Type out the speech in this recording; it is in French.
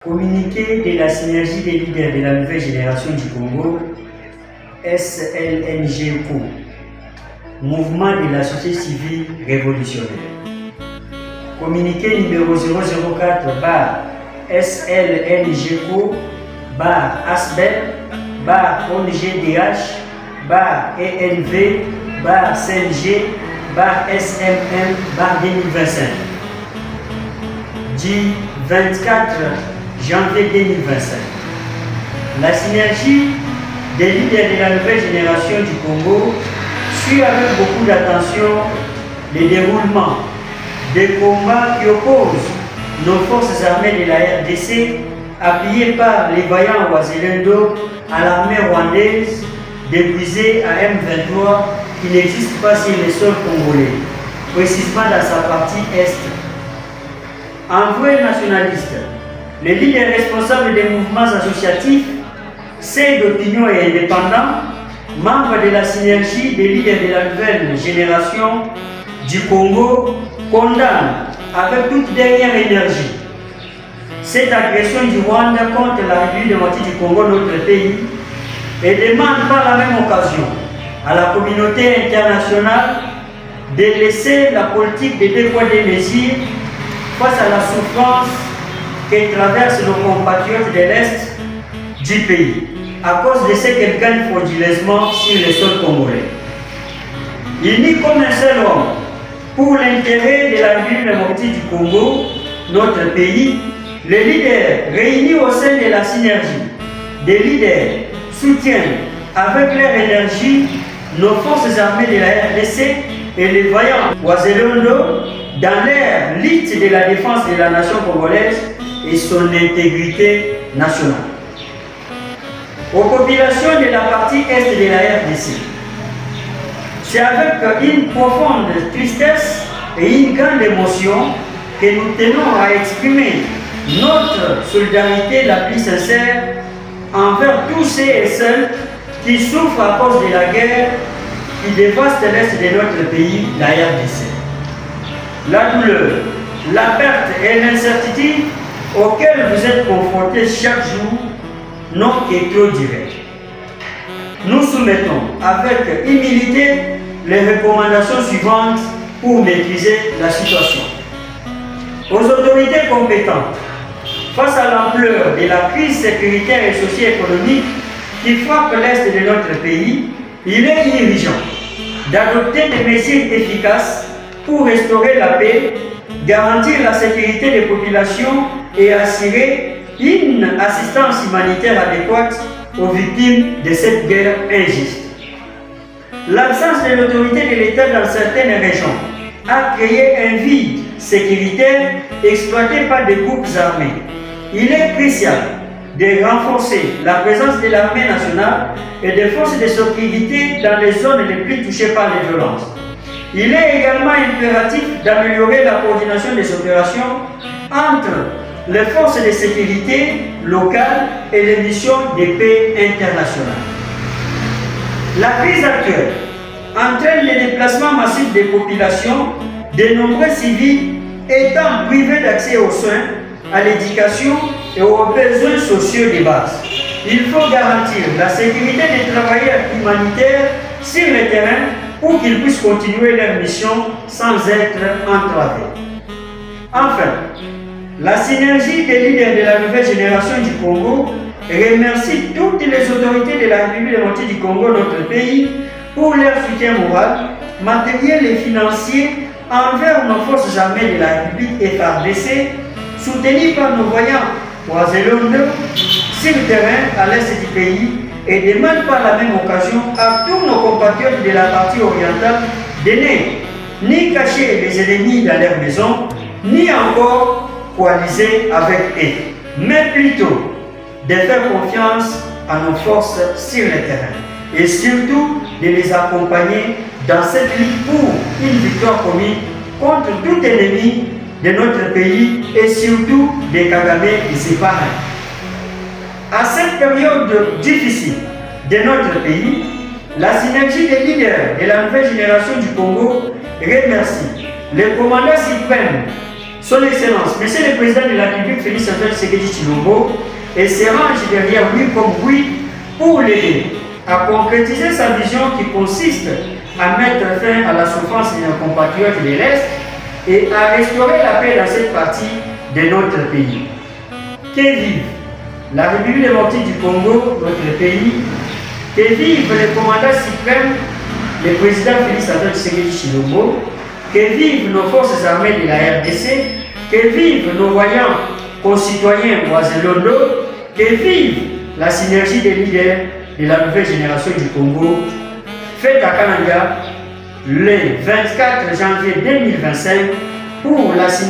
Communiqué de la synergie des leaders de la nouvelle génération du Congo, SLNGCO, Mouvement de la société civile révolutionnaire. Communiqué numéro 004-SLNGCO, ASBEL, ONGDH, ENV, CNG, SMM, 2025. Du 24 janvier 2025. La synergie des leaders de la nouvelle génération du Congo suit avec beaucoup d'attention le déroulement des combats qui opposent nos forces armées de la RDC, appuyées par les vaillants Wazalendo, à l'armée rwandaise, déguisée à M23 qui n'existe pas sur le sol congolais, précisément dans sa partie est. Envoyés nationalistes, les leaders responsables des mouvements associatifs, ceux d'opinion et indépendants, membres de la synergie des leaders de la nouvelle génération du Congo, condamnent avec toute dernière énergie cette agression du Rwanda contre la République démocratique du Congo, notre pays, et demandent par la même occasion à la communauté internationale de laisser la politique des deux poids deux mesures face à la souffrance que traversent nos compatriotes de l'Est du pays, à cause de ce qu'elles gagnent frauduleusement sur le sol congolais. Unis comme un seul homme, pour l'intérêt de la République démocratique du Congo, notre pays, les leaders réunis au sein de la synergie des leaders soutiennent avec leur énergie nos forces armées de la RDC et les vaillants Wazalendo dans leur lutte de la défense de la nation congolaise et son intégrité nationale. Aux populations de la partie est de la RDC, c'est avec une profonde tristesse et une grande émotion que nous tenons à exprimer notre solidarité la plus sincère envers tous ceux et celles qui souffrent à cause de la guerre qui dévaste l'Est de notre pays, la RDC. La douleur, la perte et l'incertitude auxquelles vous êtes confrontés chaque jour n'ont que trop duré. Nous soumettons avec humilité les recommandations suivantes pour maîtriser la situation. Aux autorités compétentes, face à l'ampleur de la crise sécuritaire et socio-économique qui frappe l'Est de notre pays, il est urgent d'adopter des mesures efficaces pour restaurer la paix, garantir la sécurité des populations et assurer une assistance humanitaire adéquate aux victimes de cette guerre injuste. L'absence de l'autorité de l'État dans certaines régions a créé un vide sécuritaire exploité par des groupes armés. Il est crucial de renforcer la présence de l'armée nationale et des forces de sécurité dans les zones les plus touchées par les violences. Il est également impératif d'améliorer la coordination des opérations entre les forces de sécurité locales et les missions de paix internationales. La crise actuelle entraîne le déplacement massif des populations, de nombreux civils étant privés d'accès aux soins, à l'éducation et aux besoins sociaux de base. Il faut garantir la sécurité des travailleurs humanitaires sur le terrain pour qu'ils puissent continuer leur mission sans être entravés. Enfin, la synergie des leaders de la nouvelle génération du Congo remercie toutes les autorités de la République démocratique du Congo, notre pays, pour leur soutien moral, matériel et financier envers nos forces armées de la République FARDC, soutenues par nos voyants Wazalendo sur le terrain à l'est du pays, et demande par la même occasion à tous nos compatriotes de la partie orientale de ne ni cacher les ennemis dans leur maison, ni encore coaliser avec eux, mais plutôt de faire confiance à nos forces sur le terrain et surtout de les accompagner dans cette lutte pour une victoire commune contre tout ennemi de notre pays et surtout des Kagame et ses parrains. À cette période difficile de notre pays, la synergie des leaders de la nouvelle génération du Congo remercie le commandant suprême Son Excellence, Monsieur le Président de la République, Félix Antoine Tshisekedi Tshilombo, et se range derrière lui comme oui pour l'aider à concrétiser sa vision qui consiste à mettre fin à la souffrance de nos compatriotes de l'Est et à restaurer la paix dans cette partie de notre pays. Que vive la République démocratique du Congo, notre pays, que vive le commandant suprême, le président Félix Antoine Tshisekedi Tshilombo, que vivent nos forces armées de la RDC, que vivent nos voyants concitoyens Oiselondo, que vive la synergie des leaders de la nouvelle génération du Congo, faite à Kananga le 24 janvier 2025 pour la synergie